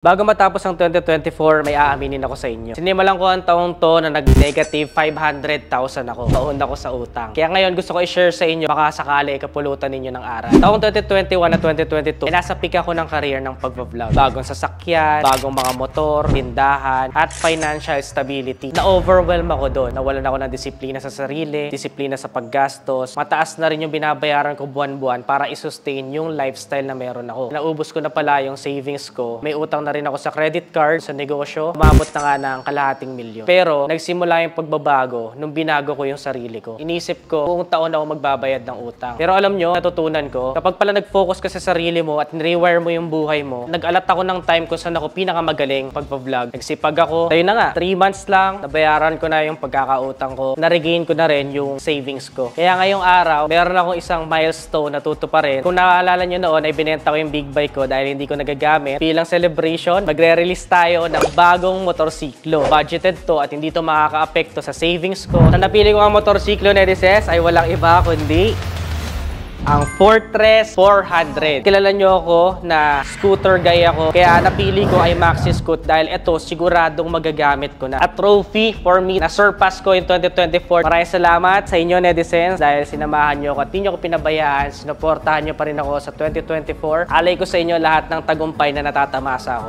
Bago matapos ang 2024, may aaminin ako sa inyo. Sinimulan ko ang taong to na nag-negative 500,000 ako. Taon ako sa utang. Kaya ngayon gusto ko i-share sa inyo, baka sakali kapulutan ninyo ng aral. Taong 2021 at 2022, nasa peak ako ng career ng pag-vlog. Bagong sasakyan, bagong mga motor, tindahan, at financial stability. Na-overwhelm ako doon. Nawalan ako ng disiplina sa sarili, disiplina sa paggastos. Mataas na rin yung binabayaran ko buwan-buwan para i-sustain yung lifestyle na meron ako. Naubos ko na pala yung savings ko. May utang na rin ako sa credit card, sa negosyo. Umabot na nga ng kalahating milyon. Pero nagsimula yung pagbabago nung binago ko yung sarili ko. Inisip ko, buong taon ako magbabayad ng utang. Pero alam nyo, natutunan ko, kapag pala nag-focus ka sa sarili mo at nirewire mo yung buhay mo, nag-alat ako ng time kung saan ako pinakamagaling pagpa-vlog. Nagsipag ako. Tayo na nga, 3 months lang, nabayaran ko na yung pagkakautang ko. Na-regain ko na rin yung savings ko. Kaya ngayong araw, meron akong isang milestone na tutuparin. Kung naaalala nyo noon, ay binenta ko yung big bike ko dahil hindi ko nagagamit. Bilang celebration, magre-release tayo ng bagong motorsiklo. Budgeted to at hindi to makaka-apekto sa savings ko. Ang napili ko ang motorsiklo, Nedises, ay walang iba kundi ang Fortress 400. Kilala nyo ako na scooter guy ako. Kaya napili ko ay Maxi Scoot dahil ito siguradong magagamit ko na. A trophy for me na surpass ko in 2024. Maraming salamat sa inyo, Netizens, dahil sinamahan nyo ako at hindi nyo ko pinabayaan. Sinuportahan nyo pa rin ako sa 2024. Alay ko sa inyo lahat ng tagumpay na natatamasa ako.